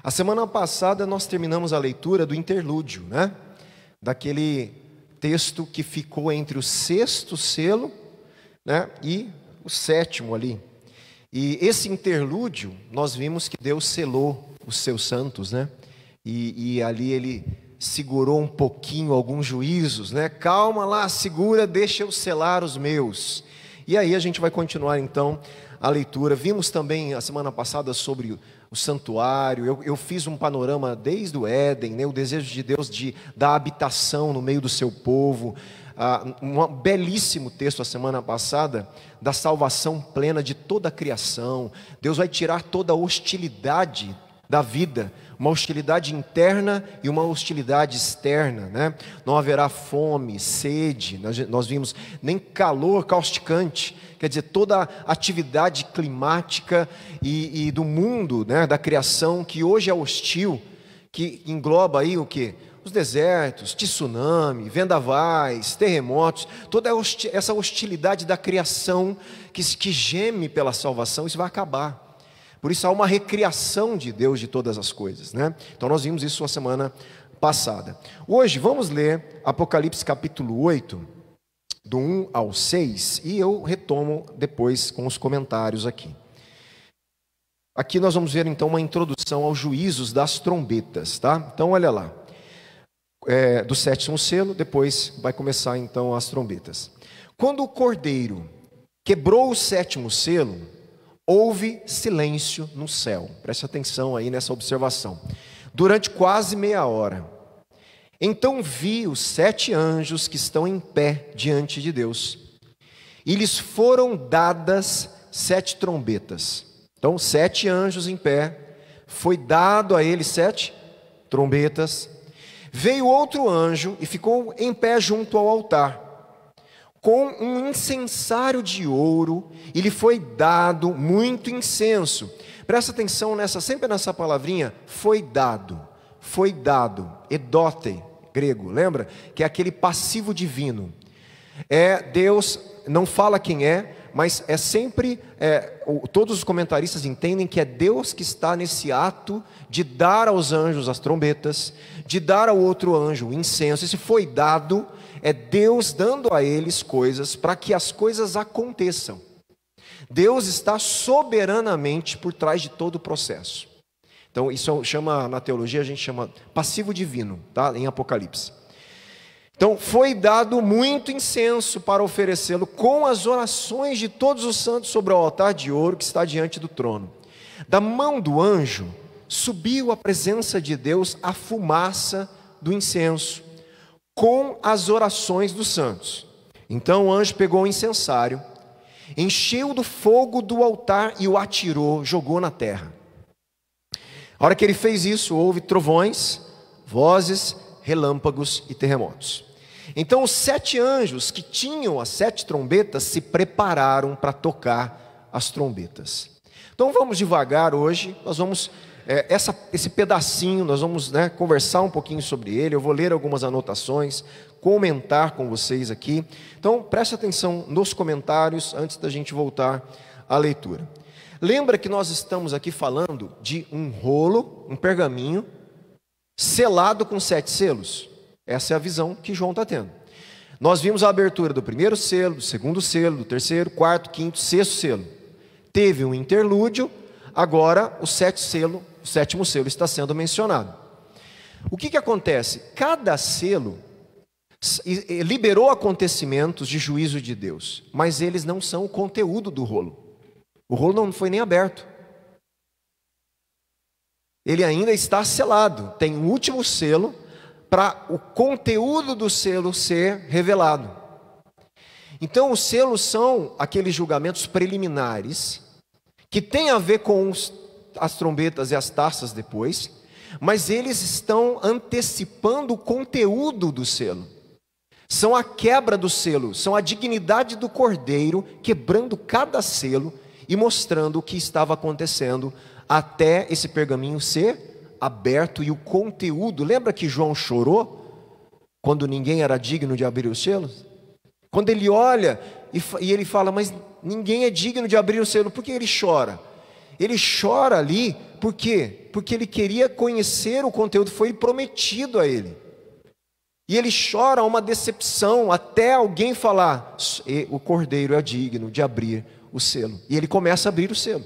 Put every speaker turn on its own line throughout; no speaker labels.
A semana passada nós terminamos a leitura do interlúdio, né? Daquele texto que ficou entre o sexto selo, né, e o sétimo ali. E esse interlúdio, nós vimos que Deus selou os seus santos, né? E ali ele segurou um pouquinho alguns juízos, né? Calma lá, segura, deixa eu selar os meus. E aí a gente vai continuar então a leitura. Vimos também a semana passada sobre o santuário. Eu fiz um panorama desde o Éden, né? O desejo de Deus da habitação no meio do seu povo. Um belíssimo texto a semana passada da salvação plena de toda a criação. Deus vai tirar toda a hostilidade da vida, uma hostilidade interna e uma hostilidade externa, né? Não haverá fome, sede, nós vimos, nem calor causticante, quer dizer, toda a atividade climática e do mundo, né, da criação, que hoje é hostil, que engloba aí o quê? Os desertos, tsunami, vendavais, terremotos, toda essa hostilidade da criação que geme pela salvação, isso vai acabar. Por isso há uma recriação de Deus de todas as coisas, né? Então nós vimos isso a semana passada. Hoje vamos ler Apocalipse capítulo 8, do 1 ao 6, e eu retomo depois com os comentários aqui. Aqui nós vamos ver então uma introdução aos juízos das trombetas, tá? Então olha lá, do sétimo selo, depois vai começar então as trombetas. Quando o cordeiro quebrou o sétimo selo, houve silêncio no céu. Preste atenção aí nessa observação. Durante quase meia hora. Então vi os 7 anjos que estão em pé diante de Deus. E lhes foram dadas 7 trombetas. Então 7 anjos em pé. Foi dado a eles 7 trombetas. Veio outro anjo e ficou em pé junto ao altar, com um incensário de ouro, e lhe foi dado muito incenso. Presta atenção sempre nessa palavrinha, foi dado, edote, grego, lembra? Que é aquele passivo divino. Deus, não fala quem é, mas é sempre, todos os comentaristas entendem que é Deus que está nesse ato de dar aos anjos as trombetas, de dar ao outro anjo o incenso. Esse foi dado, é Deus dando a eles coisas para que as coisas aconteçam. Deus está soberanamente por trás de todo o processo. Então isso chama, na teologia a gente chama passivo divino, tá? Em Apocalipse. Então foi dado muito incenso para oferecê-lo com as orações de todos os santos sobre o altar de ouro que está diante do trono. Da mão do anjo subiu à presença de Deus a fumaça do incenso, com as orações dos santos. Então o anjo pegou o incensário, encheu do fogo do altar e o atirou, jogou na terra. A hora que ele fez isso, houve trovões, vozes, relâmpagos e terremotos. Então os 7 anjos que tinham as 7 trombetas se prepararam para tocar as trombetas. Então vamos devagar hoje, nós vamos, esse pedacinho, nós vamos conversar um pouquinho sobre ele, eu vou ler algumas anotações, comentar com vocês aqui. Então preste atenção nos comentários antes da gente voltar à leitura. Lembra que nós estamos aqui falando de um rolo, um pergaminho, selado com 7 selos. Essa é a visão que João está tendo. Nós vimos a abertura do primeiro selo, do segundo selo, do terceiro, quarto, quinto, sexto selo. Teve um interlúdio, agora o sétimo selo está sendo mencionado. O que acontece? Cada selo liberou acontecimentos de juízo de Deus, mas eles não são o conteúdo do rolo. O rolo não foi nem aberto. Ele ainda está selado, tem um último selo, para o conteúdo do selo ser revelado. Então os selos são aqueles julgamentos preliminares, que têm a ver com as trombetas e as taças depois, mas eles estão antecipando o conteúdo do selo. São a quebra do selo, são a dignidade do cordeiro, quebrando cada selo e mostrando o que estava acontecendo até esse pergaminho ser aberto e o conteúdo. Lembra que João chorou quando ninguém era digno de abrir os selos? Quando ele olha e ele fala, mas ninguém é digno de abrir o selo. Por que ele chora? Ele chora ali Por quê? Porque ele queria conhecer o conteúdo, foi prometido a ele. E ele chora uma decepção até alguém falar: o cordeiro é digno de abrir o selo. E ele começa a abrir o selo.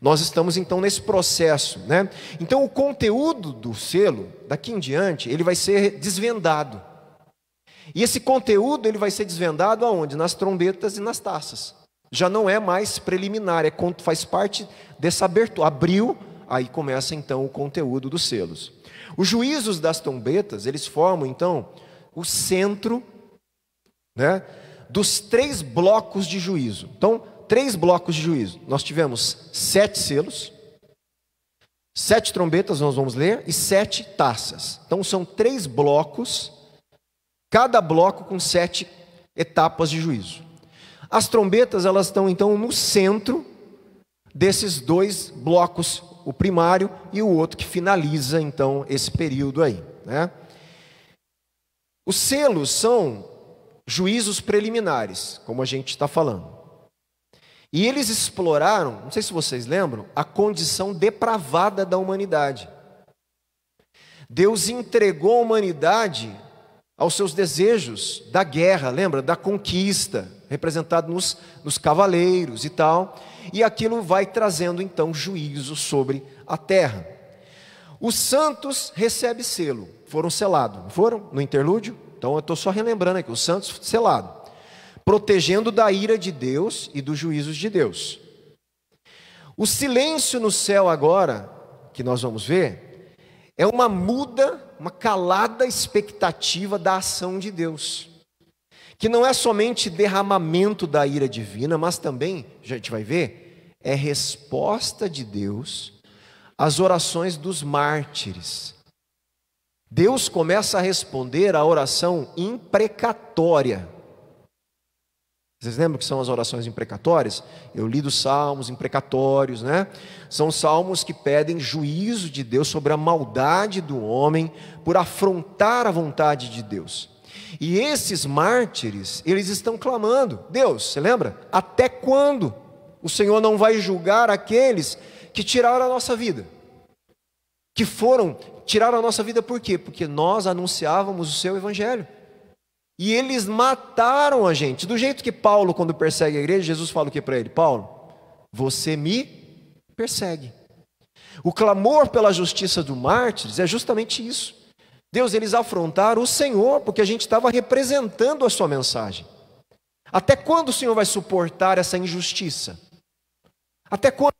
Nós estamos então nesse processo, né? Então o conteúdo do selo, daqui em diante, ele vai ser desvendado. E esse conteúdo ele vai ser desvendado aonde? Nas trombetas e nas taças. Já não é mais preliminar, faz parte dessa abertura. Abriu, aí começa então o conteúdo dos selos. Os juízos das trombetas, eles formam então o centro, né, dos 3 blocos de juízo. Então, 3 blocos de juízo. Nós tivemos 7 selos, 7 trombetas, nós vamos ler, e 7 taças. Então, são 3 blocos, cada bloco com 7 etapas de juízo. As trombetas, elas estão então no centro desses 2 blocos, o primário e o outro que finaliza então esse período aí, né? Os selos são juízos preliminares, como a gente está falando. E eles exploraram, não sei se vocês lembram, a condição depravada da humanidade. Deus entregou a humanidade aos seus desejos da guerra, lembra? Da conquista, representado nos cavaleiros e tal. E aquilo vai trazendo então juízo sobre a terra. Os santos recebem selo, foram selados, não foram? No interlúdio? Então eu estou só relembrando aqui, os santos selados, protegendo da ira de Deus e dos juízos de Deus. O silêncio no céu agora, que nós vamos ver, é uma muda, uma calada expectativa da ação de Deus, que não é somente derramamento da ira divina, mas também, a gente vai ver, é resposta de Deus às orações dos mártires. Deus começa a responder à oração imprecatória. Vocês lembram que são as orações imprecatórias? Eu li dos salmos imprecatórios, né? São salmos que pedem juízo de Deus sobre a maldade do homem por afrontar a vontade de Deus. E esses mártires, eles estão clamando: Deus, você lembra? Até quando o Senhor não vai julgar aqueles que tiraram a nossa vida? Que tiraram a nossa vida por quê? Porque nós anunciávamos o seu evangelho. E eles mataram a gente. Do jeito que Paulo, quando persegue a igreja, Jesus fala o que para ele? Paulo, você me persegue. O clamor pela justiça dos mártires é justamente isso. Deus, eles afrontaram o Senhor, porque a gente estava representando a sua mensagem. Até quando o Senhor vai suportar essa injustiça? Até quando?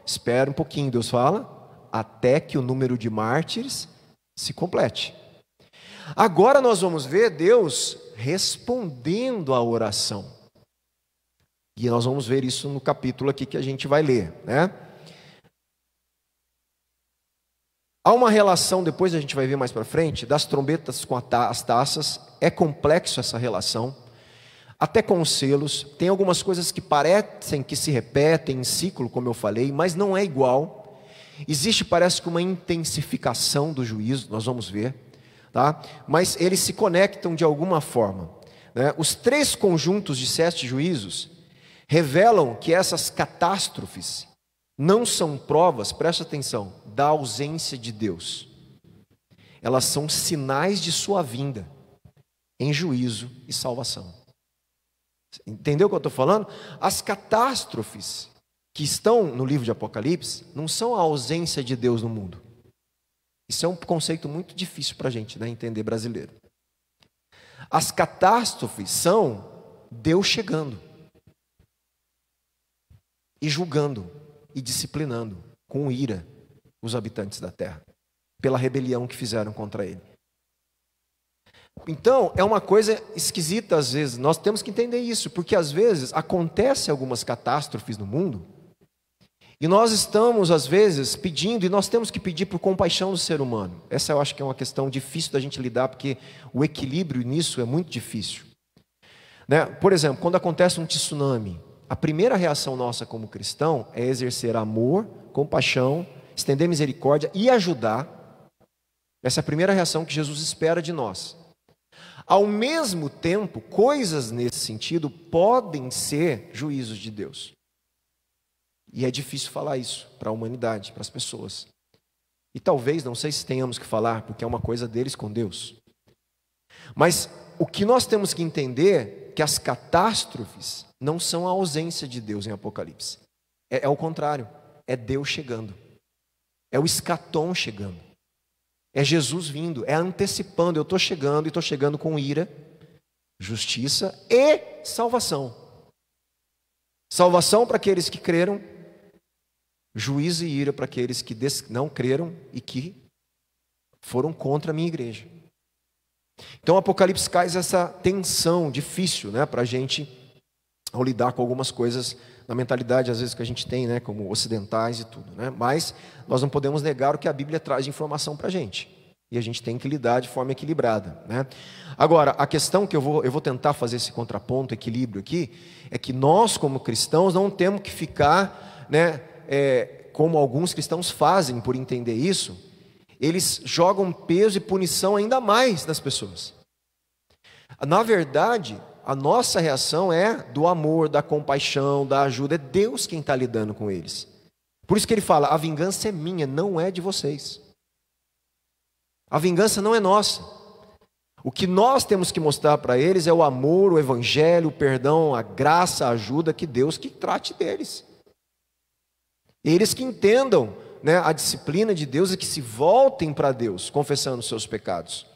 Espera um pouquinho, Deus fala, até que o número de mártires se complete. Agora nós vamos ver Deus respondendo à oração. E nós vamos ver isso no capítulo aqui que a gente vai ler, né? Há uma relação, depois a gente vai ver mais para frente, das trombetas com as taças. É complexo essa relação, até com os selos. Tem algumas coisas que parecem que se repetem em ciclo, como eu falei, mas não é igual. Existe, parece que uma intensificação do juízo, nós vamos ver, tá? Mas eles se conectam de alguma forma, né? Os 3 conjuntos de 7 juízos revelam que essas catástrofes não são provas, presta atenção, da ausência de Deus. Elas são sinais de sua vinda em juízo e salvação. Entendeu o que eu estou falando? As catástrofes que estão no livro de Apocalipse não são a ausência de Deus no mundo. Isso é um conceito muito difícil para a gente, né, entender, brasileiro. As catástrofes são Deus chegando e julgando e disciplinando com ira os habitantes da terra, pela rebelião que fizeram contra ele. Então, é uma coisa esquisita às vezes, nós temos que entender isso, porque às vezes acontecem algumas catástrofes no mundo, e nós estamos às vezes pedindo, e nós temos que pedir por compaixão do ser humano. Essa eu acho que é uma questão difícil da gente lidar, porque o equilíbrio nisso é muito difícil, né? Por exemplo, quando acontece um tsunami, a primeira reação nossa como cristão é exercer amor, compaixão, estender misericórdia e ajudar. Essa é a primeira reação que Jesus espera de nós. Ao mesmo tempo, coisas nesse sentido podem ser juízos de Deus. E é difícil falar isso para a humanidade, para as pessoas. E talvez, não sei se tenhamos que falar, porque é uma coisa deles com Deus. Mas o que nós temos que entender é que as catástrofes não são a ausência de Deus em Apocalipse. É o contrário, é Deus chegando. É o escatom chegando. É Jesus vindo, é antecipando. Eu estou chegando e estou chegando com ira, justiça e salvação. Salvação para aqueles que creram, juízo e ira para aqueles que não creram e que foram contra a minha igreja. Então o Apocalipse traz essa tensão difícil, né, para a gente, ao lidar com algumas coisas na mentalidade às vezes que a gente tem, né, como ocidentais e tudo, né? Mas nós não podemos negar o que a Bíblia traz de informação para a gente. E a gente tem que lidar de forma equilibrada, né? Agora, a questão que eu vou tentar fazer esse contraponto, equilíbrio aqui, é que nós como cristãos não temos que ficar, né, como alguns cristãos fazem por entender isso, eles jogam peso e punição ainda mais nas pessoas. Na verdade, a nossa reação é do amor, da compaixão, da ajuda, é Deus quem está lidando com eles. Por isso que ele fala, a vingança é minha, não é de vocês. A vingança não é nossa. O que nós temos que mostrar para eles é o amor, o evangelho, o perdão, a graça, a ajuda, que Deus que trate deles. Eles que entendam, né, a disciplina de Deus e que se voltem para Deus, confessando os seus pecados.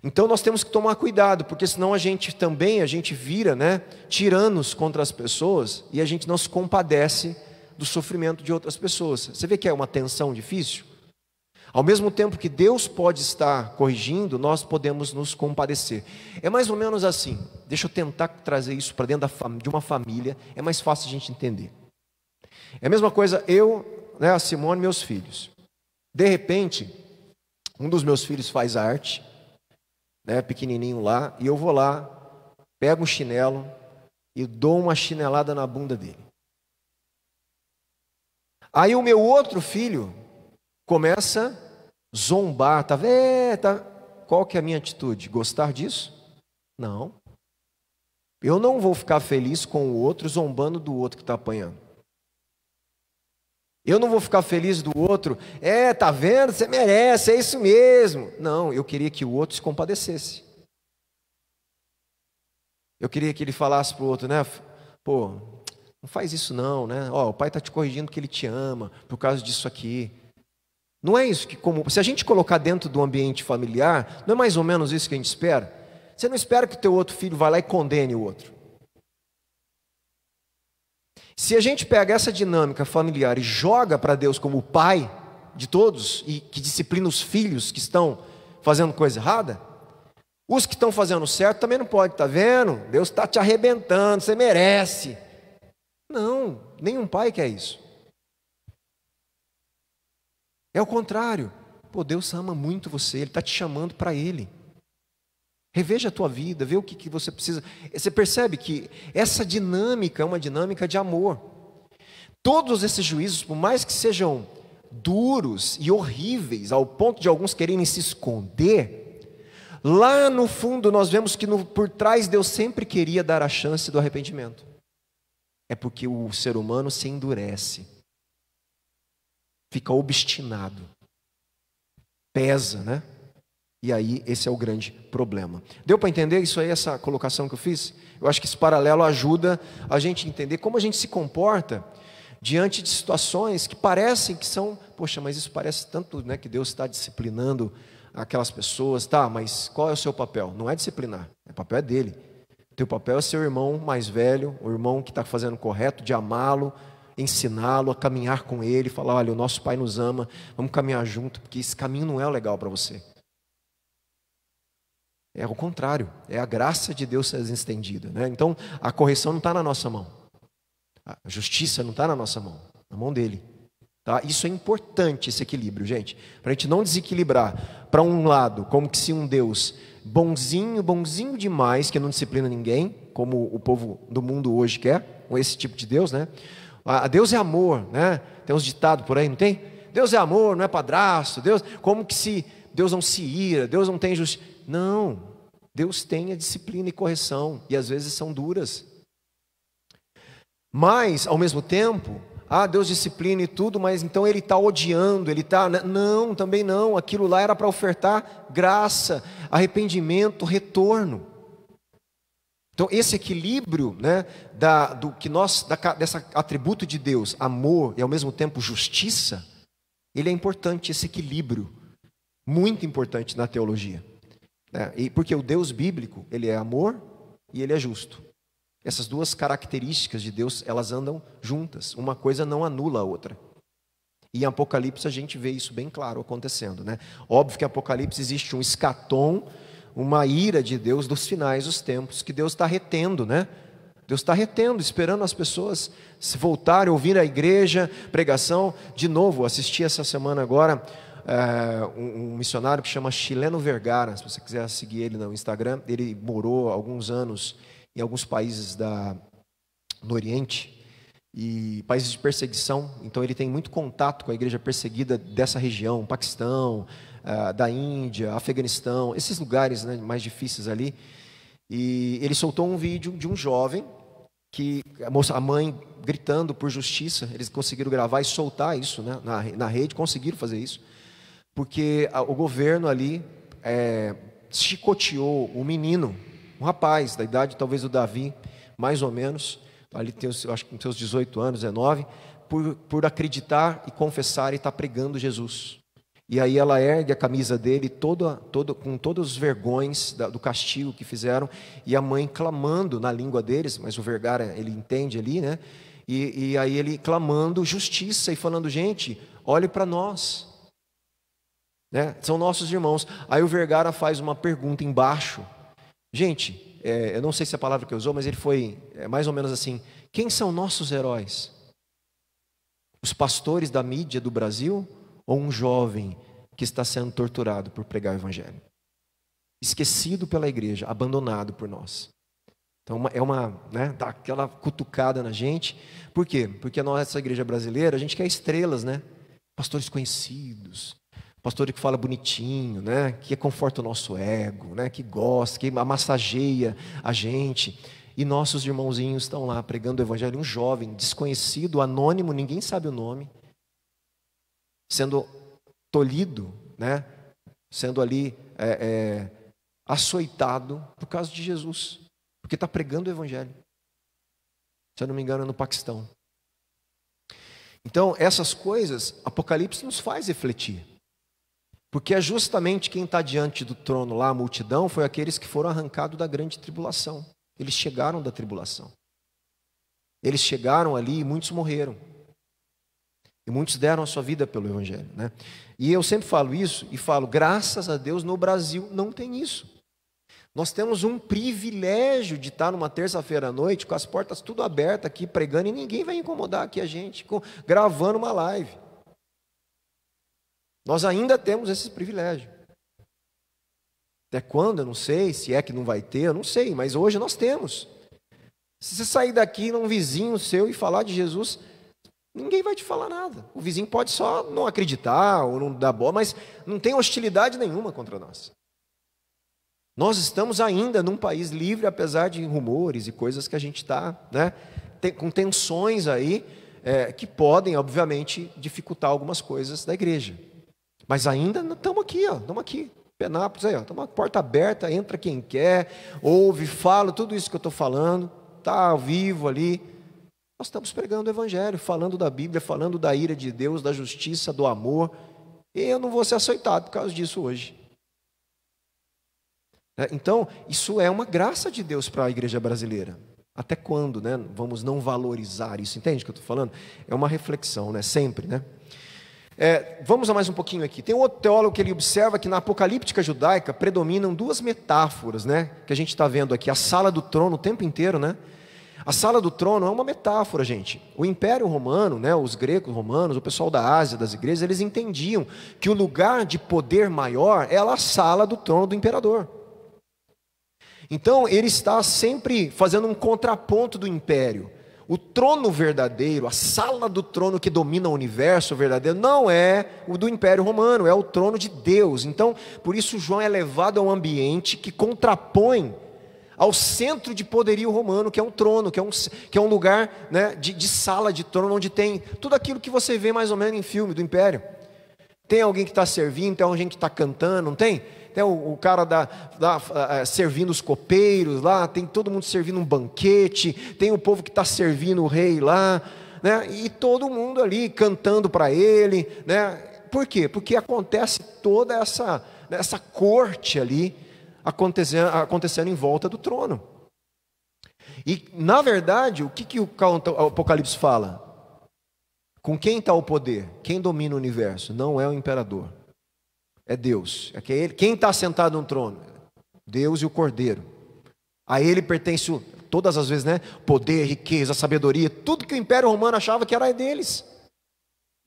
Então nós temos que tomar cuidado, porque senão a gente vira, né, tiranos contra as pessoas e a gente não se compadece do sofrimento de outras pessoas. Você vê que é uma tensão difícil? Ao mesmo tempo que Deus pode estar corrigindo, nós podemos nos compadecer. É mais ou menos assim. Deixa eu tentar trazer isso para dentro de uma família, é mais fácil a gente entender. É a mesma coisa eu, né, a Simone e meus filhos. De repente, um dos meus filhos faz arte, né, pequenininho lá, e eu vou lá, pego um chinelo e dou uma chinelada na bunda dele. Aí o meu outro filho começa a zombar, tá vendo? Qual que é a minha atitude? Gostar disso? Não. Eu não vou ficar feliz com o outro zombando do outro que está apanhando. Eu não vou ficar feliz do outro, tá vendo? Você merece, é isso mesmo. Não, eu queria que o outro se compadecesse. Eu queria que ele falasse para o outro, né? Pô, não faz isso não, né? Ó, o pai está te corrigindo que ele te ama por causa disso aqui. Não é isso que, como se a gente colocar dentro do ambiente familiar, não é mais ou menos isso que a gente espera? Você não espera que o teu outro filho vá lá e condene o outro. Se a gente pega essa dinâmica familiar e joga para Deus como o pai de todos, e que disciplina os filhos que estão fazendo coisa errada, os que estão fazendo certo também não podem, tá vendo? Deus está te arrebentando, você merece. Não, nenhum pai quer isso. É o contrário. Pô, Deus ama muito você, Ele está te chamando para Ele. Reveja a tua vida, vê o que você precisa. Você percebe que essa dinâmica é uma dinâmica de amor. Todos esses juízos, por mais que sejam duros e horríveis, ao ponto de alguns quererem se esconder, lá no fundo nós vemos que por trás Deus sempre queria dar a chance do arrependimento. É porque o ser humano se endurece, fica obstinado, pesa, né? E aí esse é o grande problema. Deu para entender isso aí, essa colocação que eu fiz? Eu acho que esse paralelo ajuda a gente a entender como a gente se comporta diante de situações que parecem que são, poxa, mas isso parece tanto, né, que Deus está disciplinando aquelas pessoas, tá, mas qual é o seu papel? Não é disciplinar, o papel é dele. O teu papel é ser o irmão mais velho, o irmão que está fazendo o correto, de amá-lo, ensiná-lo a caminhar com ele, falar, olha, o nosso pai nos ama, vamos caminhar junto, porque esse caminho não é legal para você. É o contrário, é a graça de Deus sendo estendida, né? Então, a correção não está na nossa mão. A justiça não está na nossa mão, na mão dele. Tá? Isso é importante, esse equilíbrio, gente. Para a gente não desequilibrar para um lado, como que se um Deus bonzinho demais, que não disciplina ninguém, como o povo do mundo hoje quer, com esse tipo de Deus, né? Deus é amor, né? Tem uns ditados por aí, não tem? Deus é amor, não é padrasto. Deus, como que se Deus não se ira, Deus não tem justiça. Não, Deus tem a disciplina e correção, e às vezes são duras. Mas, ao mesmo tempo, Deus disciplina e tudo, mas então Ele está odiando, Ele está... Não, também não, aquilo lá era para ofertar graça, arrependimento, retorno. Então esse equilíbrio, né, desse atributo de Deus, amor e ao mesmo tempo justiça, ele é importante, esse equilíbrio, muito importante na teologia, né? Porque o Deus bíblico, Ele é amor e Ele é justo. Essas duas características de Deus, elas andam juntas, uma coisa não anula a outra. E em Apocalipse a gente vê isso bem claro acontecendo, né? Óbvio que em Apocalipse existe um escatom, uma ira de Deus dos finais dos tempos, que Deus está retendo, né? Deus está retendo, esperando as pessoas se voltarem, ouvir a igreja, pregação. De novo, assisti essa semana agora um missionário que chama Chileno Vergara, se você quiser seguir ele no Instagram. Ele morou alguns anos em alguns países no Oriente, e países de perseguição, então ele tem muito contato com a igreja perseguida dessa região, Paquistão, da Índia, Afeganistão, esses lugares, né, mais difíceis ali. E ele soltou um vídeo de um jovem, que a mãe gritando por justiça. Eles conseguiram gravar e soltar isso, né, na rede, conseguiram fazer isso, porque o governo ali chicoteou um menino, um rapaz, da idade talvez do Davi, mais ou menos, ali tem, eu acho que com seus 18 anos, 19, por acreditar e confessar e estar pregando Jesus. E aí ela ergue a camisa dele, com todos os vergões do castigo que fizeram, e a mãe clamando na língua deles, mas o Vergara, ele entende ali, né? E aí ele clamando justiça e falando, gente, olhe para nós, né? São nossos irmãos. Aí o Vergara faz uma pergunta embaixo. Gente, eu não sei se é a palavra que eu usou, mas ele foi mais ou menos assim: quem são nossos heróis? Os pastores da mídia do Brasil ou um jovem que está sendo torturado por pregar o evangelho? Esquecido pela igreja, abandonado por nós. Então dá aquela cutucada na gente. Por quê? Porque nós, essa igreja brasileira, a gente quer estrelas, né? Pastores conhecidos, pastor que fala bonitinho, né? Que conforta o nosso ego, né? Que gosta, que massageia a gente. E nossos irmãozinhos estão lá pregando o evangelho. Um jovem, desconhecido, anônimo, ninguém sabe o nome, sendo tolhido, né? Sendo ali açoitado por causa de Jesus, porque está pregando o evangelho. Se eu não me engano, é no Paquistão. Então, essas coisas, Apocalipse nos faz refletir. Porque é justamente quem está diante do trono lá, a multidão, foi aqueles que foram arrancados da grande tribulação. Eles chegaram da tribulação. Eles chegaram ali e muitos morreram. E muitos deram a sua vida pelo evangelho, né? E eu sempre falo isso, e falo, graças a Deus, no Brasil não tem isso. Nós temos um privilégio de estar numa terça-feira à noite, com as portas tudo abertas aqui, pregando, e ninguém vai incomodar aqui a gente, gravando uma live. Nós ainda temos esse privilégio. Até quando, eu não sei, se é que não vai ter, eu não sei, mas hoje nós temos. Se você sair daqui num vizinho seu e falar de Jesus, ninguém vai te falar nada. O vizinho pode só não acreditar ou não dar bola, mas não tem hostilidade nenhuma contra nós. Nós estamos ainda num país livre, apesar de rumores e coisas que a gente está, né, com tensões aí, que podem, obviamente, dificultar algumas coisas da igreja. Mas ainda estamos aqui, Penápolis aí, estamos com a porta aberta, entra quem quer, ouve, fala, tudo isso que eu estou falando, está ao vivo ali. Nós estamos pregando o evangelho, falando da Bíblia, falando da ira de Deus, da justiça, do amor, e eu não vou ser açoitado por causa disso hoje. Então, isso é uma graça de Deus para a igreja brasileira. Até quando, né, vamos não valorizar isso? Entende o que eu estou falando? É uma reflexão, né, sempre, né? Vamos a mais um pouquinho aqui. Tem um outro teólogo que ele observa que na apocalíptica judaica predominam duas metáforas, né, que a gente está vendo aqui. A sala do trono o tempo inteiro, né? A sala do trono é uma metáfora, gente. O Império Romano, né, os gregos romanos, o pessoal da Ásia, das igrejas, eles entendiam que o lugar de poder maior é a sala do trono do imperador. Então ele está sempre fazendo um contraponto do império. O trono verdadeiro, a sala do trono que domina o universo verdadeiro, não é o do Império Romano, é o trono de Deus. Então, por isso João é levado a um ambiente que contrapõe ao centro de poderio romano, que é um trono, que é um lugar, né, de sala de trono, onde tem tudo aquilo que você vê mais ou menos em filme do Império. Tem alguém que está servindo, tem alguém que está cantando, não tem? Tem o cara servindo os copeiros lá, tem todo mundo servindo um banquete, tem o povo que está servindo o rei lá, né? E todo mundo ali cantando para ele, né? Por quê? Porque acontece toda essa corte ali acontecendo em volta do trono. E na verdade, o que o Apocalipse fala? Com quem está o poder? Quem domina o universo? Não é o imperador, é Deus. É ele. Quem está sentado no trono? Deus e o Cordeiro. A ele pertence todas as vezes, né? Poder, riqueza, sabedoria, tudo que o Império Romano achava que era deles.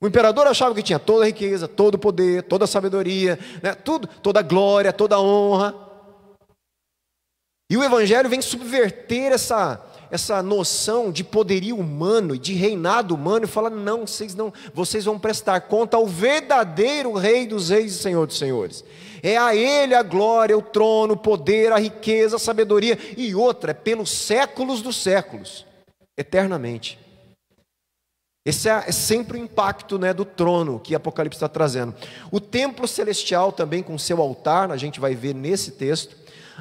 O imperador achava que tinha toda a riqueza, todo o poder, toda a sabedoria, né? Tudo, toda a glória, toda a honra. E o Evangelho vem subverter essa noção de poderio humano e de reinado humano e fala: não, vocês vão prestar conta ao verdadeiro Rei dos Reis e Senhor dos Senhores. É a Ele a glória, o trono, o poder, a riqueza, a sabedoria, e outra, é pelos séculos dos séculos, eternamente. Esse é sempre o impacto, né, do trono que Apocalipse está trazendo. O templo celestial também com seu altar, a gente vai ver nesse texto.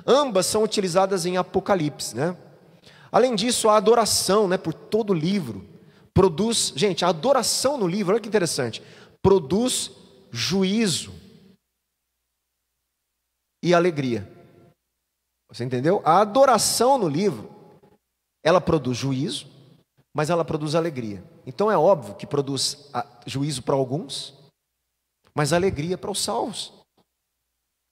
Ambas são utilizadas em Apocalipse, né? Além disso, a adoração, né, por todo o livro produz, gente, a adoração no livro, olha que interessante, produz juízo e alegria. Você entendeu? A adoração no livro, ela produz juízo, mas ela produz alegria. Então é óbvio que produz juízo para alguns, mas alegria para os salvos.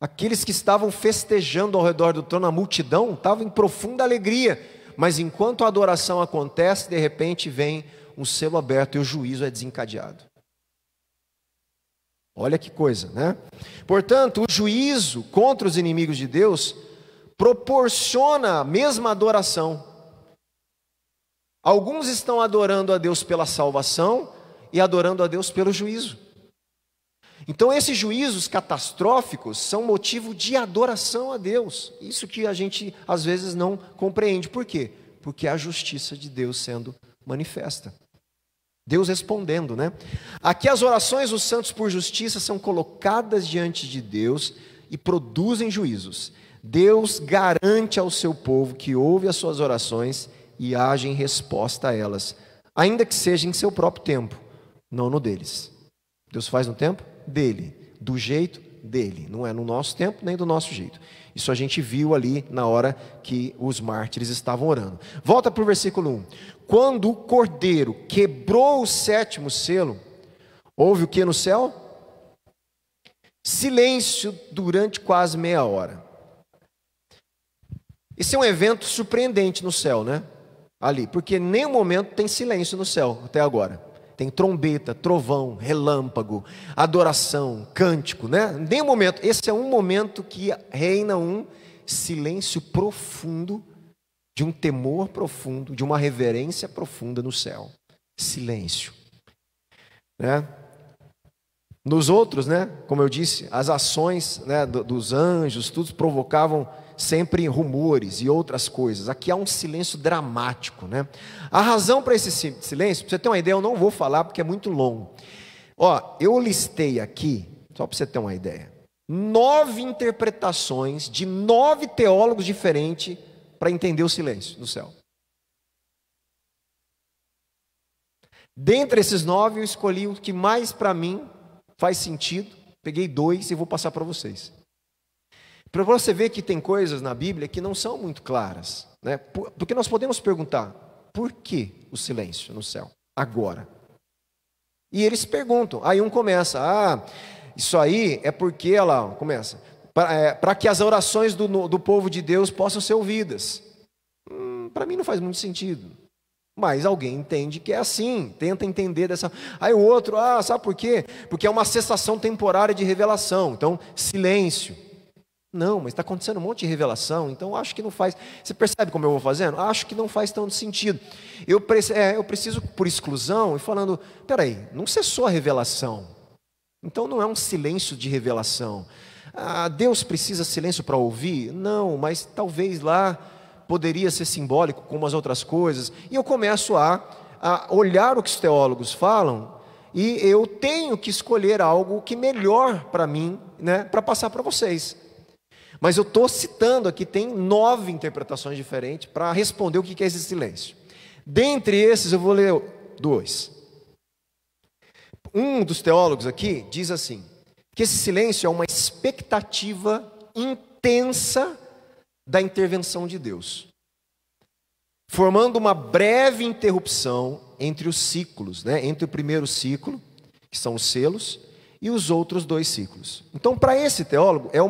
Aqueles que estavam festejando ao redor do trono, a multidão, estavam em profunda alegria. Mas enquanto a adoração acontece, de repente vem um selo aberto e o juízo é desencadeado. Olha que coisa, né? Portanto, o juízo contra os inimigos de Deus proporciona a mesma adoração. Alguns estão adorando a Deus pela salvação e adorando a Deus pelo juízo. Então esses juízos catastróficos são motivo de adoração a Deus. Isso que a gente às vezes não compreende. Por quê? Porque é a justiça de Deus sendo manifesta. Deus respondendo, né? Aqui as orações dos santos por justiça são colocadas diante de Deus e produzem juízos. Deus garante ao seu povo que ouve as suas orações e age em resposta a elas, ainda que seja em seu próprio tempo, não no deles. Deus faz no tempo dele, do jeito dele, não é no nosso tempo nem do nosso jeito. Isso a gente viu ali na hora que os mártires estavam orando. Volta para o versículo 1. Quando o Cordeiro quebrou o sétimo selo, houve o que no céu? Silêncio durante quase meia hora. Esse é um evento surpreendente no céu, né? Ali, porque em nenhum momento tem silêncio no céu até agora. Tem trombeta, trovão, relâmpago, adoração, cântico, né? Em nenhum momento. Esse é um momento que reina um silêncio profundo, de um temor profundo, de uma reverência profunda no céu. Silêncio, né? Nos outros, né? Como eu disse, as ações, né, dos anjos, tudo provocavam sempre rumores e outras coisas. Aqui há um silêncio dramático, né? A razão para esse silêncio, para você ter uma ideia, eu não vou falar porque é muito longo. Ó, eu listei aqui, só para você ter uma ideia, 9 interpretações de 9 teólogos diferentes para entender o silêncio no céu. Dentre esses 9, eu escolhi o que mais para mim faz sentido. Peguei 2 e vou passar para vocês. Para você ver que tem coisas na Bíblia que não são muito claras, né? Porque nós podemos perguntar, por que o silêncio no céu, agora? E eles perguntam, aí um começa, isso aí é porque, olha lá, começa, para que as orações do povo de Deus possam ser ouvidas. Para mim não faz muito sentido, mas alguém entende que é assim, tenta entender dessa. Aí o outro, sabe por quê? Porque é uma cessação temporária de revelação, então silêncio. Não, mas está acontecendo um monte de revelação, então acho que não faz. Você percebe como eu vou fazendo? Acho que não faz tanto sentido. Eu preciso, por exclusão, e falando, peraí, não cessou a revelação, então não é um silêncio de revelação. Deus precisa silêncio para ouvir? Não, mas talvez lá poderia ser simbólico como as outras coisas, e eu começo a olhar o que os teólogos falam, e eu tenho que escolher algo que melhor para mim, né, para passar para vocês. Mas eu estou citando aqui, tem 9 interpretações diferentes para responder o que é esse silêncio. Dentre esses, eu vou ler 2. Um dos teólogos aqui diz assim, que esse silêncio é uma expectativa intensa da intervenção de Deus, formando uma breve interrupção entre os ciclos, né? Entre o primeiro ciclo, que são os selos, e os outros 2 ciclos. Então, para esse teólogo, é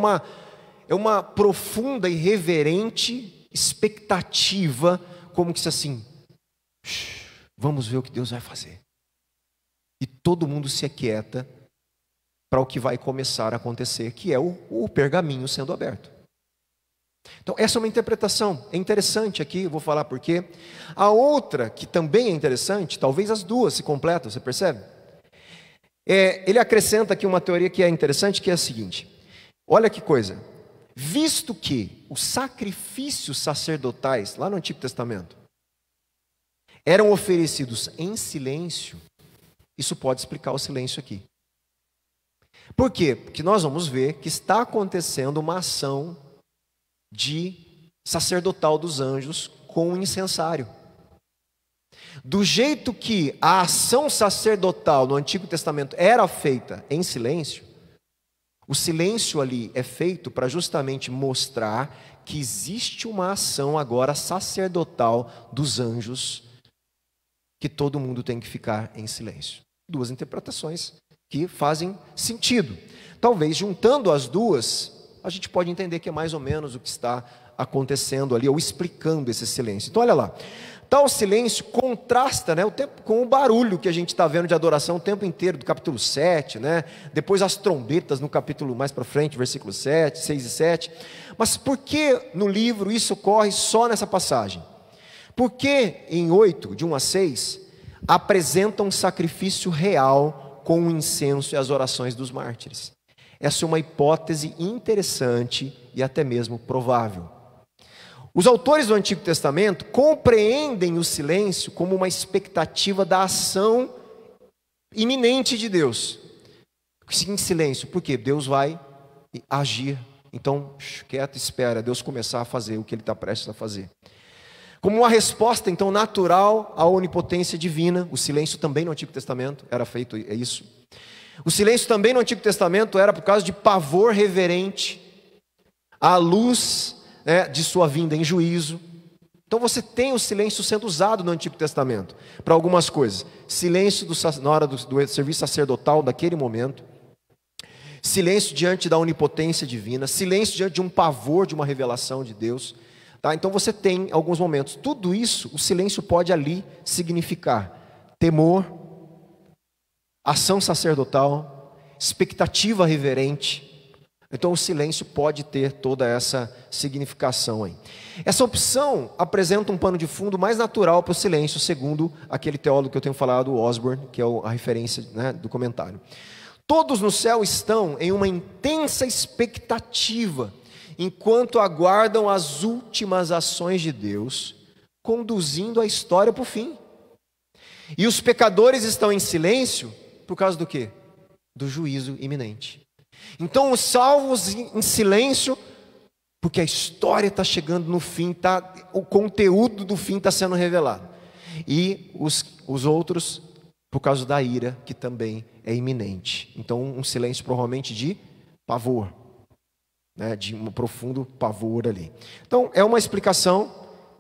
uma profunda e reverente expectativa, como que se assim, vamos ver o que Deus vai fazer. E todo mundo se aquieta para o que vai começar a acontecer, que é o pergaminho sendo aberto. Então, essa é uma interpretação, é interessante aqui, eu vou falar por quê. A outra, que também é interessante, talvez as duas se completam, você percebe? Ele acrescenta aqui uma teoria que é interessante, que é a seguinte, olha que coisa, visto que os sacrifícios sacerdotais, lá no Antigo Testamento, eram oferecidos em silêncio, isso pode explicar o silêncio aqui. Por quê? Porque nós vamos ver que está acontecendo uma ação sacerdotal dos anjos com o incensário. Do jeito que a ação sacerdotal no Antigo Testamento era feita em silêncio, o silêncio ali é feito para justamente mostrar que existe uma ação agora sacerdotal dos anjos, que todo mundo tem que ficar em silêncio. 2 interpretações que fazem sentido. Talvez juntando as duas, a gente pode entender que é mais ou menos o que está acontecendo ali, ou explicando esse silêncio. Então olha lá, tal silêncio contrasta, né, o tempo com o barulho que a gente está vendo de adoração o tempo inteiro, do capítulo 7, né, depois as trombetas no capítulo mais para frente, versículo 7, 6 e 7. Mas por que no livro isso ocorre só nessa passagem? Porque em 8, de 1 a 6, apresenta um sacrifício real com o incenso e as orações dos mártires. Essa é uma hipótese interessante e até mesmo provável. Os autores do Antigo Testamento compreendem o silêncio como uma expectativa da ação iminente de Deus. Em silêncio, porque Deus vai agir. Então, quieto, espera Deus começar a fazer o que Ele está prestes a fazer. Como uma resposta, então, natural à onipotência divina, o silêncio também no Antigo Testamento era feito isso. O silêncio também no Antigo Testamento era por causa de pavor reverente à luz, né, de sua vinda em juízo. Então você tem o silêncio sendo usado no Antigo Testamento para algumas coisas. Silêncio na hora do serviço sacerdotal daquele momento. Silêncio diante da onipotência divina. Silêncio diante de um pavor de uma revelação de Deus. Tá? Então você tem alguns momentos. Tudo isso, o silêncio pode ali significar temor, ação sacerdotal, expectativa reverente. Então o silêncio pode ter toda essa significação aí. Essa opção apresenta um pano de fundo mais natural para o silêncio, segundo aquele teólogo que eu tenho falado, o Osborne, que é a referência, né, do comentário. Todos no céu estão em uma intensa expectativa, enquanto aguardam as últimas ações de Deus, conduzindo a história para o fim. E os pecadores estão em silêncio por causa do quê? Do juízo iminente. Então os salvos em silêncio, porque a história está chegando no fim, o conteúdo do fim está sendo revelado. E os outros, por causa da ira, que também é iminente. Então um silêncio provavelmente de pavor, né, de um profundo pavor ali. Então é uma explicação,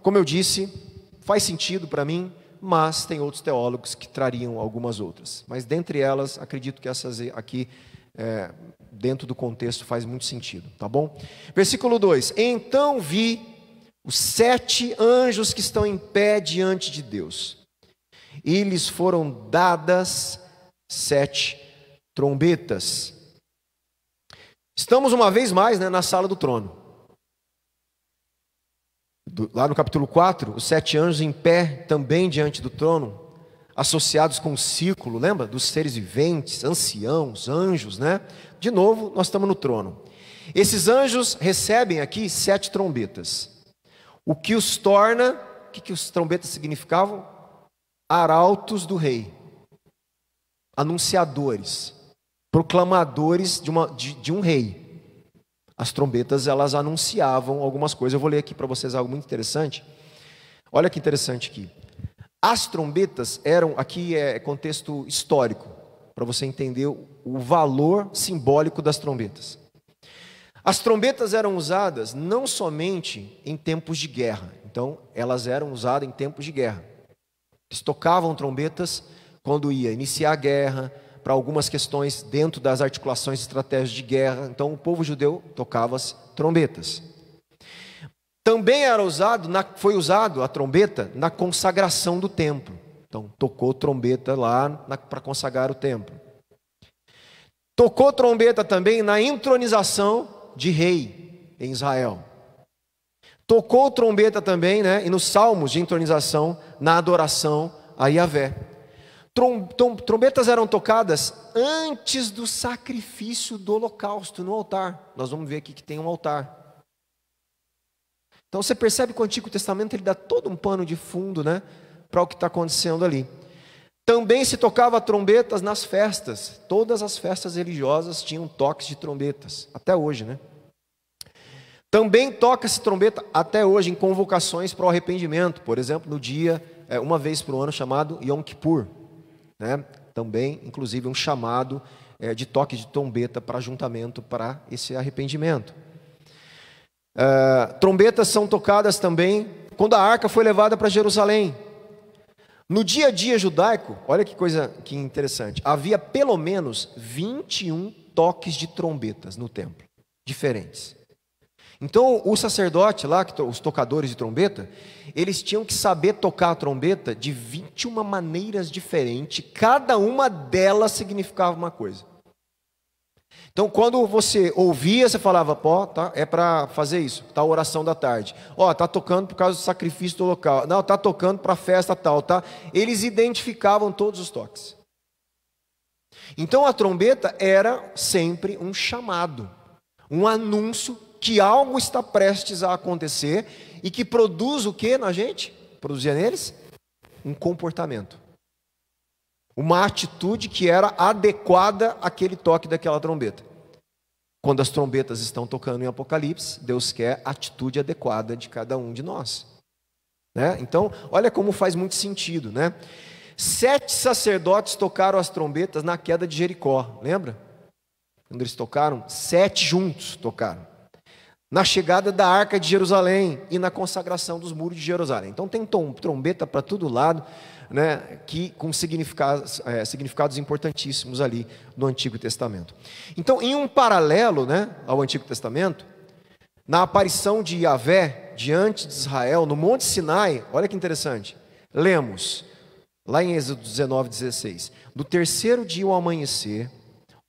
como eu disse, faz sentido para mim, mas tem outros teólogos que trariam algumas outras. Mas dentre elas, acredito que essas aqui, dentro do contexto, faz muito sentido, tá bom? Versículo 2: Então vi os 7 anjos que estão em pé diante de Deus, e lhes foram dadas 7 trombetas. Estamos uma vez mais, né, na sala do trono. Lá no capítulo 4, os 7 anjos em pé também diante do trono, associados com um círculo, lembra? Dos seres viventes, anciãos, anjos, né? De novo, nós estamos no trono. Esses anjos recebem aqui 7 trombetas. O que os torna, o que os trombetas significavam? Arautos do rei, anunciadores, proclamadores de um rei. As trombetas, elas anunciavam algumas coisas. Eu vou ler aqui para vocês algo muito interessante. Olha que interessante aqui. As trombetas eram, aqui é contexto histórico, para você entender o valor simbólico das trombetas. As trombetas eram usadas não somente em tempos de guerra. Então, elas eram usadas em tempos de guerra. Eles tocavam trombetas quando ia iniciar a guerra, para algumas questões dentro das articulações estratégicas de guerra. Então, o povo judeu tocava as trombetas. Também foi usado a trombeta na consagração do templo. Então, tocou trombeta lá para consagrar o templo. Tocou trombeta também na entronização de rei em Israel. Tocou trombeta também, e nos salmos de entronização, na adoração a Yahvé. Trombetas eram tocadas antes do sacrifício do holocausto no altar. Nós vamos ver aqui que tem um altar. Então você percebe que o Antigo Testamento ele dá todo um pano de fundo, para o que está acontecendo ali. Também se tocava trombetas nas festas. Todas as festas religiosas tinham toques de trombetas, até hoje, Também toca-se trombeta até hoje em convocações para o arrependimento. Por exemplo, no dia, uma vez por ano, chamado Yom Kippur. Também, inclusive, um chamado de toque de trombeta para ajuntamento para esse arrependimento. Trombetas são tocadas também quando a arca foi levada para Jerusalém. No dia a dia judaico, olha que coisa que interessante, havia pelo menos 21 toques de trombetas no templo, diferentes. Então o sacerdote lá, os tocadores de trombeta, eles tinham que saber tocar a trombeta de 21 maneiras diferentes, cada uma delas significava uma coisa. Então, quando você ouvia, você falava, tá, é para fazer isso, tá a oração da tarde. Tá tocando por causa do sacrifício do local. Não, tá tocando para a festa tal, tá? Eles identificavam todos os toques. Então, a trombeta era sempre um chamado, um anúncio que algo está prestes a acontecer e que produz o que na gente? Produzia neles? Um comportamento. Uma atitude que era adequada àquele toque daquela trombeta. Quando as trombetas estão tocando em Apocalipse, Deus quer a atitude adequada de cada um de nós. Então, olha como faz muito sentido. 7 sacerdotes tocaram as trombetas na queda de Jericó, lembra? Quando eles tocaram, 7 juntos tocaram. Na chegada da arca de Jerusalém e na consagração dos muros de Jerusalém. Então tem trombeta para todo lado, que com significados importantíssimos ali no Antigo Testamento. Então, em um paralelo, ao Antigo Testamento, na aparição de Yahvé diante de Israel no Monte Sinai, olha que interessante, lemos lá em Êxodo 19:16, no terceiro dia ao amanhecer,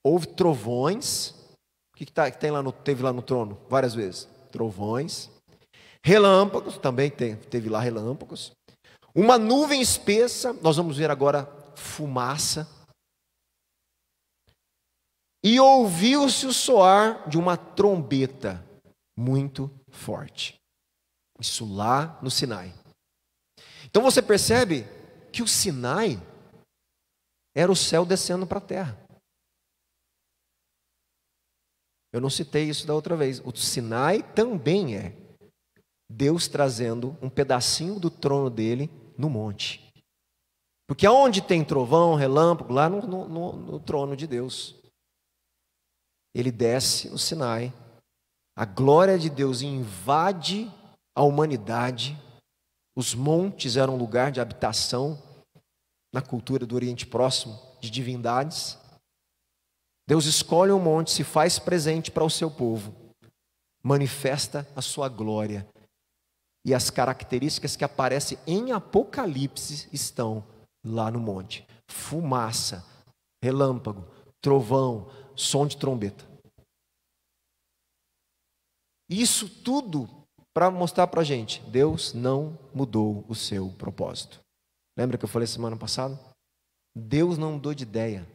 houve trovões. O que teve lá no trono? Várias vezes. Trovões. Relâmpagos, também teve lá relâmpagos. Uma nuvem espessa, nós vamos ver agora fumaça. E ouviu-se o soar de uma trombeta muito forte. Isso lá no Sinai. Então você percebe que o Sinai era o céu descendo para a terra. Eu não citei isso da outra vez. O Sinai também é Deus trazendo um pedacinho do trono dele no monte. Porque aonde tem trovão, relâmpago, lá no trono de Deus. Ele desce no Sinai. A glória de Deus invade a humanidade. Os montes eram um lugar de habitação na cultura do Oriente Próximo, de divindades. Deus escolhe um monte, se faz presente para o seu povo, manifesta a sua glória. E as características que aparecem em Apocalipse estão lá no monte. Fumaça, relâmpago, trovão, som de trombeta. Isso tudo para mostrar para a gente, Deus não mudou o seu propósito. Lembra que eu falei semana passada? Deus não mudou de ideia.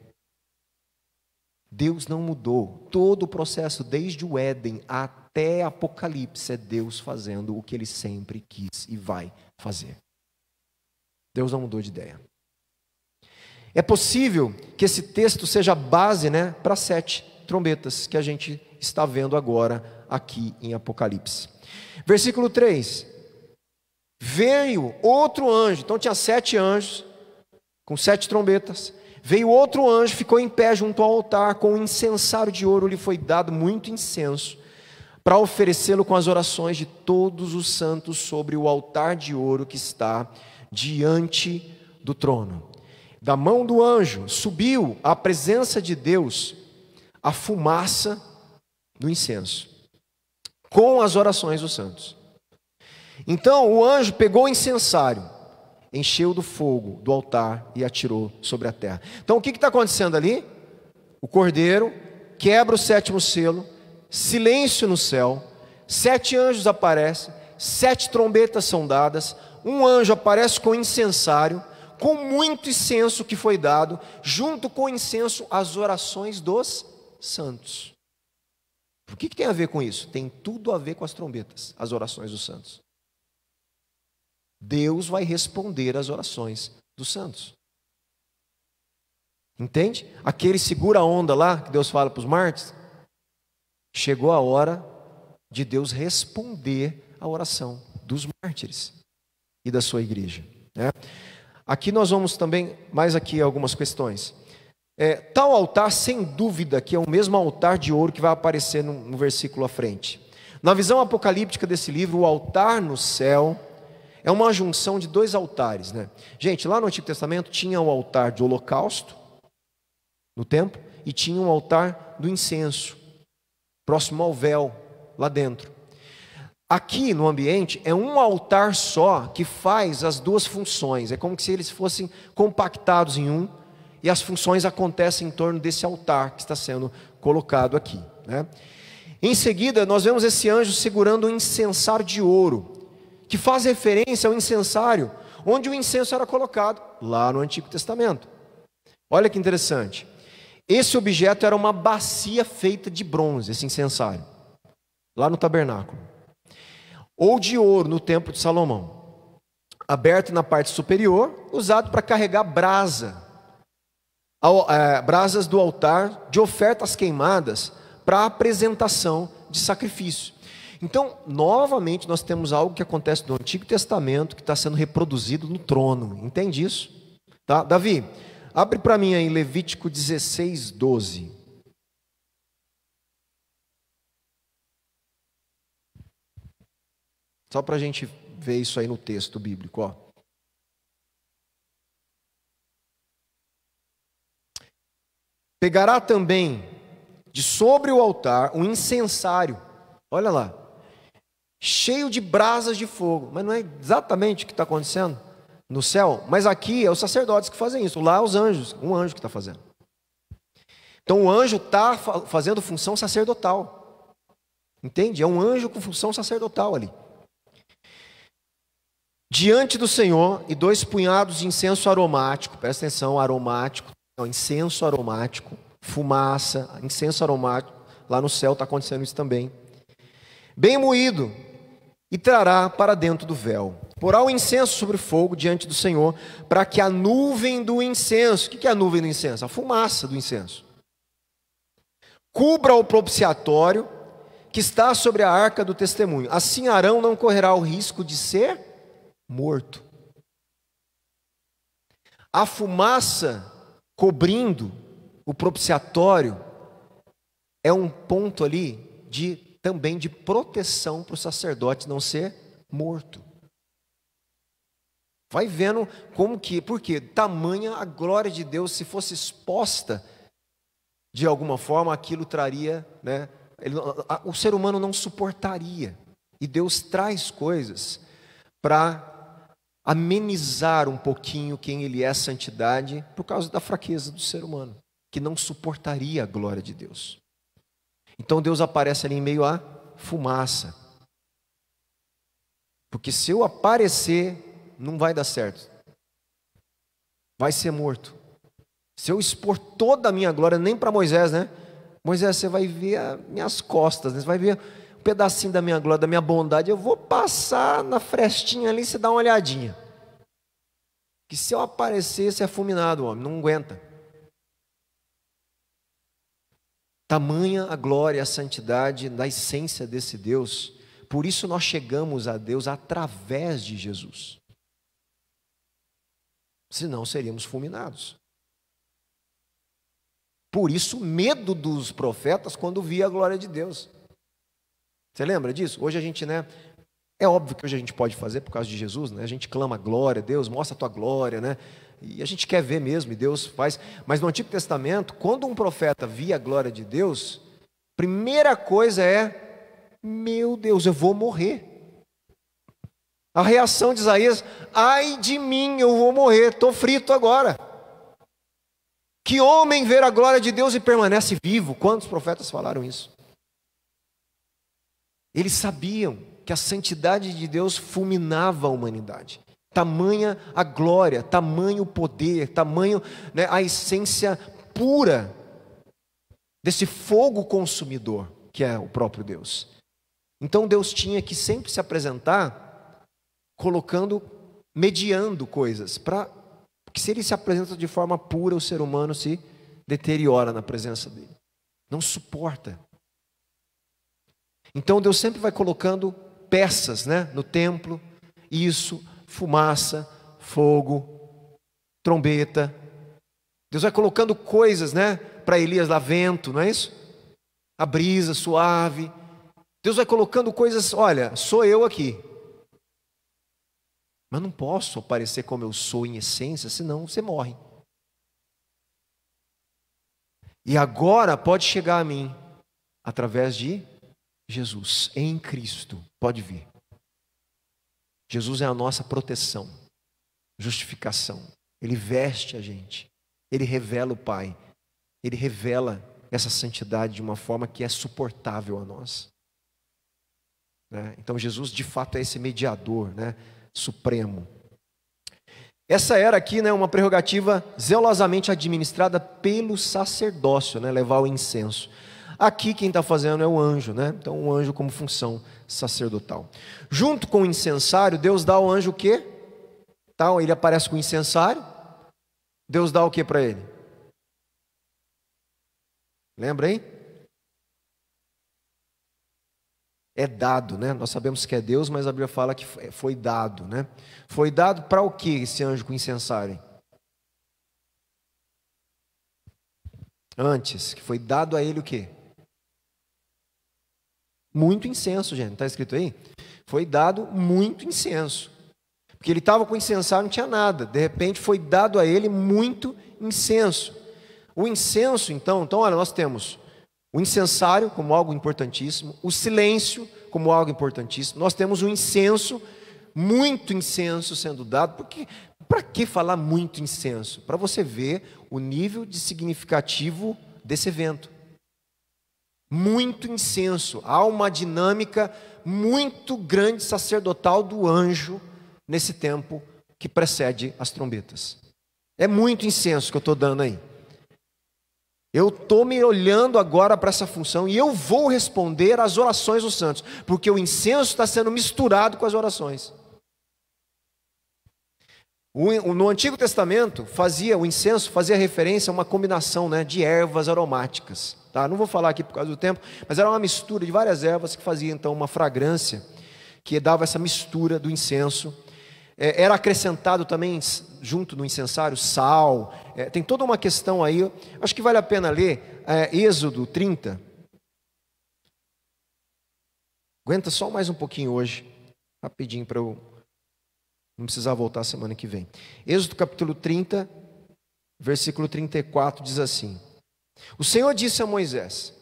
Deus não mudou. Todo o processo, desde o Éden até Apocalipse é Deus fazendo o que Ele sempre quis e vai fazer. Deus não mudou de ideia. É possível que esse texto seja base, para 7 trombetas que a gente está vendo agora aqui em Apocalipse. Versículo 3. Veio outro anjo, então tinha 7 anjos, com 7 trombetas. Veio outro anjo, ficou em pé junto ao altar, com um incensário de ouro, lhe foi dado muito incenso, para oferecê-lo com as orações de todos os santos sobre o altar de ouro que está diante do trono. Da mão do anjo subiu à presença de Deus a fumaça do incenso, com as orações dos santos. Então o anjo pegou o incensário, encheu do fogo do altar e atirou sobre a terra. Então o que está acontecendo ali? O cordeiro quebra o 7º selo, silêncio no céu, 7 anjos aparecem, 7 trombetas são dadas, um anjo aparece com incensário, com muito incenso que foi dado, junto com o incenso as orações dos santos. O que tem a ver com isso? Tem tudo a ver com as trombetas, as orações dos santos. Deus vai responder às orações dos santos. Entende? Aquele segura a onda lá, que Deus fala para os mártires, chegou a hora de Deus responder a oração dos mártires e da sua igreja. Aqui nós vamos também, mais aqui algumas questões. Tal altar, sem dúvida, que é o mesmo altar de ouro que vai aparecer no versículo à frente. Na visão apocalíptica desse livro, o altar no céu é uma junção de 2 altares. Gente, lá no Antigo Testamento tinha o altar de holocausto, no templo, e tinha um altar do incenso, próximo ao véu, lá dentro. Aqui no ambiente é um altar só que faz as 2 funções. É como se eles fossem compactados em um, e as funções acontecem em torno desse altar que está sendo colocado aqui. Em seguida, nós vemos esse anjo segurando um incensário de ouro, que faz referência ao incensário onde o incenso era colocado, lá no Antigo Testamento. Olha que interessante. Esse objeto era uma bacia feita de bronze, esse incensário, lá no tabernáculo. Ou de ouro no templo de Salomão, aberto na parte superior, usado para carregar brasas do altar de ofertas queimadas para apresentação de sacrifício. Então, novamente, nós temos algo que acontece no Antigo Testamento que está sendo reproduzido no trono. Entende isso? Tá? Davi, abre para mim aí Levítico 16, 12. Só para a gente ver isso aí no texto bíblico, ó. Pegará também de sobre o altar um incensário, olha lá, cheio de brasas de fogo. Mas não é exatamente o que está acontecendo no céu, mas aqui é os sacerdotes que fazem isso, lá os anjos, um anjo que está fazendo. Então o anjo está fazendo função sacerdotal, entende? É um anjo com função sacerdotal ali. Diante do Senhor, e 2 punhados de incenso aromático, presta atenção, aromático, incenso aromático, fumaça, incenso aromático, lá no céu está acontecendo isso também, bem moído, e trará para dentro do véu. Porá o incenso sobre o fogo diante do Senhor, para que a nuvem do incenso, o que é a nuvem do incenso? A fumaça do incenso, cubra o propiciatório que está sobre a arca do testemunho. Assim Arão não correrá o risco de ser morto. A fumaça cobrindo o propiciatório é um ponto ali também de proteção para o sacerdote não ser morto. Vai vendo porque tamanha a glória de Deus, se fosse exposta de alguma forma, aquilo traria, o ser humano não suportaria. E Deus traz coisas para amenizar um pouquinho quem Ele é, a santidade, por causa da fraqueza do ser humano, que não suportaria a glória de Deus. Então Deus aparece ali em meio à fumaça. Porque se eu aparecer, não vai dar certo. Vai ser morto. Se eu expor toda a minha glória, nem para Moisés, Moisés, você vai ver as minhas costas, você vai ver um pedacinho da minha glória, da minha bondade, eu vou passar na frestinha ali, você dá uma olhadinha. Que se eu aparecer, você é fulminado, homem, não aguenta. Tamanha a glória, a santidade da essência desse Deus. Por isso nós chegamos a Deus através de Jesus. Senão seríamos fulminados. Por isso o medo dos profetas quando via a glória de Deus. Você lembra disso? Hoje a gente, é óbvio que hoje a gente pode fazer por causa de Jesus, A gente clama glória, Deus, mostra a tua glória, E a gente quer ver mesmo, e Deus faz. Mas no Antigo Testamento, quando um profeta via a glória de Deus, primeira coisa é: meu Deus, eu vou morrer. A reação de Isaías: ai de mim, eu vou morrer, estou frito agora. Que homem ver a glória de Deus e permanece vivo? Quantos profetas falaram isso? Eles sabiam que a santidade de Deus fulminava a humanidade. Tamanha a glória, tamanho o poder, tamanho a essência pura desse fogo consumidor que é o próprio Deus. Então Deus tinha que sempre se apresentar mediando coisas, porque se ele se apresenta de forma pura, o ser humano se deteriora na presença dele, não suporta. Então Deus sempre vai colocando peças no templo, fumaça, fogo, trombeta. Deus vai colocando coisas para Elias lá, vento, não é isso? A brisa suave. Deus vai colocando coisas, olha, sou eu aqui. Mas não posso aparecer como eu sou em essência, senão você morre. E agora pode chegar a mim, através de Jesus, em Cristo, pode vir. Jesus é a nossa proteção, justificação. Ele veste a gente, Ele revela o Pai, Ele revela essa santidade de uma forma que é suportável a nós. Então Jesus de fato é esse mediador, supremo. Essa era aqui uma prerrogativa zelosamente administrada pelo sacerdócio, levar o incenso. Aqui quem está fazendo é o anjo, Então o anjo como função sacerdotal. Junto com o incensário, Deus dá ao anjo o quê? Ele aparece com o incensário. Deus dá o que para ele? Lembra, hein? É dado, Nós sabemos que é Deus, mas a Bíblia fala que foi dado, Foi dado para o que esse anjo com incensário? Antes, que foi dado a ele o quê? Muito incenso, gente, está escrito aí? Foi dado muito incenso. Porque ele estava com incensário, não tinha nada. De repente foi dado a ele muito incenso. O incenso, então olha, nós temos o incensário como algo importantíssimo, o silêncio como algo importantíssimo. Nós temos o incenso, muito incenso sendo dado. Porque para que falar muito incenso? Para você ver o nível de significativo desse evento. Muito incenso, há uma dinâmica muito grande sacerdotal do anjo nesse tempo que precede as trombetas. É muito incenso que eu estou dando aí. Eu estou me olhando agora para essa função e eu vou responder às orações dos santos, porque o incenso está sendo misturado com as orações. No Antigo Testamento, o incenso fazia referência a uma combinação de ervas aromáticas. Não vou falar aqui por causa do tempo, mas era uma mistura de várias ervas que fazia então uma fragrância que dava essa mistura do incenso. Era acrescentado também junto no incensário sal. Tem toda uma questão aí. Acho que vale a pena ler Êxodo 30. Aguenta só mais um pouquinho hoje, rapidinho para eu não precisar voltar semana que vem. Êxodo capítulo 30, versículo 34 diz assim: o Senhor disse a Moisés: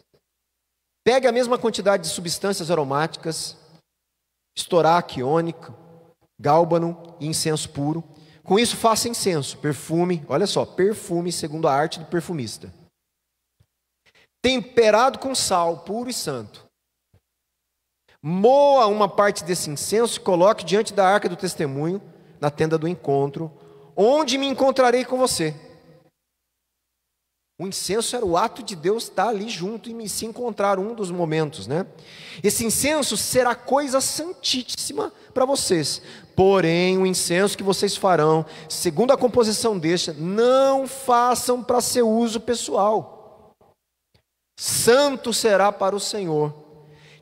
pegue a mesma quantidade de substâncias aromáticas, estoraque, ônico, gálbano e incenso puro. Com isso faça incenso, perfume, olha só, perfume segundo a arte do perfumista, temperado com sal puro e santo. Moa uma parte desse incenso e coloque diante da arca do testemunho, na tenda do encontro, onde me encontrarei com você. O incenso era o ato de Deus estar ali junto e se encontrar um dos momentos, né? Esse incenso será coisa santíssima para vocês. Porém, o incenso que vocês farão, segundo a composição deste, não façam para seu uso pessoal. Santo será para o Senhor.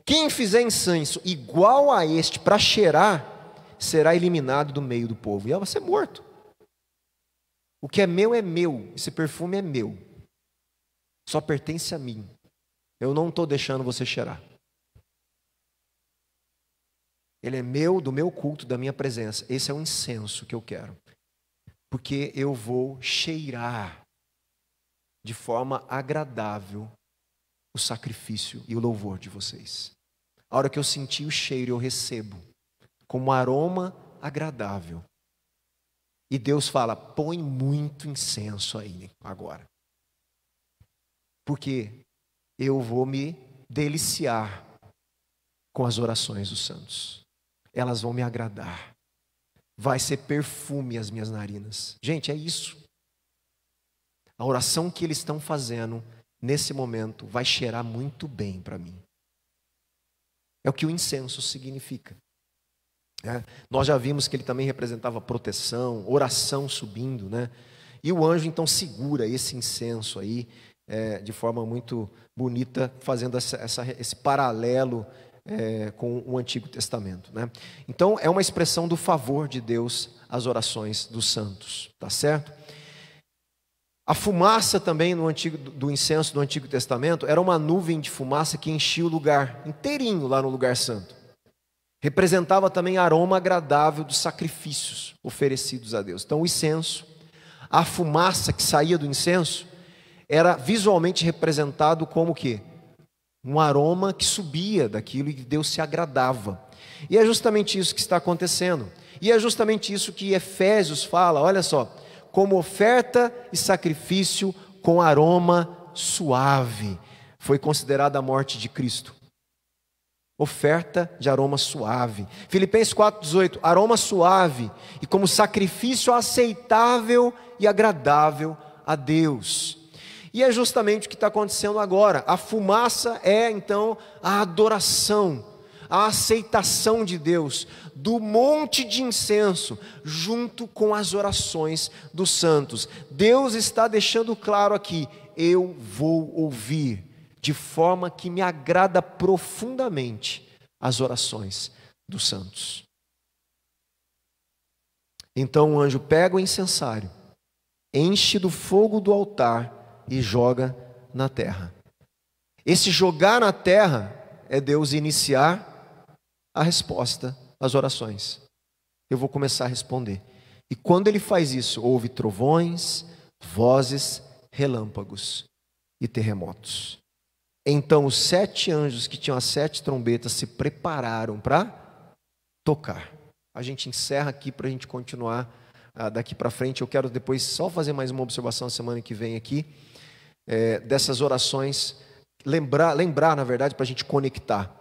Quem fizer incenso igual a este para cheirar, será eliminado do meio do povo. E ela vai ser morto. O que é meu, esse perfume é meu. Só pertence a mim. Eu não estou deixando você cheirar. Ele é meu, do meu culto, da minha presença. Esse é o incenso que eu quero. Porque eu vou cheirar de forma agradável o sacrifício e o louvor de vocês. A hora que eu sentir o cheiro, eu recebo como um aroma agradável. E Deus fala, põe muito incenso aí agora. Porque eu vou me deliciar com as orações dos santos. Elas vão me agradar. Vai ser perfume às minhas narinas. Gente, é isso. A oração que eles estão fazendo nesse momento vai cheirar muito bem para mim. É o que o incenso significa. Nós já vimos que ele também representava proteção, oração subindo, né? E o anjo então segura esse incenso aí, de forma muito bonita, fazendo esse paralelo com o Antigo Testamento, né? Então é uma expressão do favor de Deus às orações dos santos, tá certo? A fumaça também do incenso do Antigo Testamento era uma nuvem de fumaça que enchia o lugar inteirinho lá no lugar santo. Representava também aroma agradável dos sacrifícios oferecidos a Deus. Então o incenso, a fumaça que saía do incenso, era visualmente representado como o quê? Um aroma que subia daquilo e Deus se agradava. E é justamente isso que está acontecendo. E é justamente isso que Efésios fala, olha só, como oferta e sacrifício com aroma suave. Foi considerada a morte de Cristo. Oferta de aroma suave. Filipenses 4,18, aroma suave e como sacrifício aceitável e agradável a Deus. E é justamente o que está acontecendo agora. A fumaça é então a adoração, a aceitação de Deus, do monte de incenso, junto com as orações dos santos. Deus está deixando claro aqui, eu vou ouvir, de forma que me agrada profundamente as orações dos santos. Então o anjo pega o incensário, enche do fogo do altar e joga na terra. Esse jogar na terra é Deus iniciar a resposta às orações. Eu vou começar a responder. E quando ele faz isso, houve trovões, vozes, relâmpagos e terremotos. Então os 7 anjos que tinham as 7 trombetas se prepararam para tocar. A gente encerra aqui para a gente continuar daqui para frente. Eu quero depois só fazer mais uma observação semana que vem aqui, dessas orações, lembrar na verdade, para a gente conectar.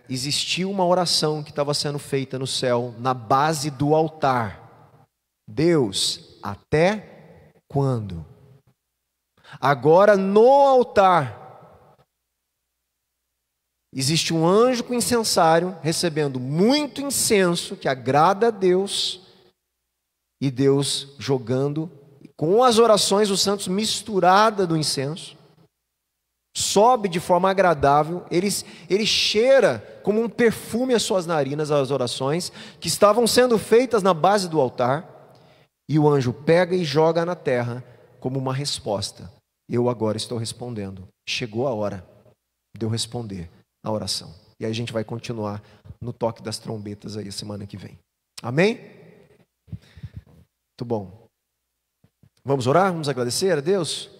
Existiu uma oração que estava sendo feita no céu, na base do altar. Deus, até quando? Agora no altar, existe um anjo com incensário, recebendo muito incenso, que agrada a Deus, e Deus jogando, com as orações dos santos misturada do incenso, sobe de forma agradável, ele cheira como um perfume às suas narinas, as orações, que estavam sendo feitas na base do altar, e o anjo pega e joga na terra, como uma resposta. Eu agora estou respondendo, chegou a hora de eu responder a oração. E aí a gente vai continuar no toque das trombetas aí a semana que vem. Amém? Muito bom. Vamos orar? Vamos agradecer a Deus?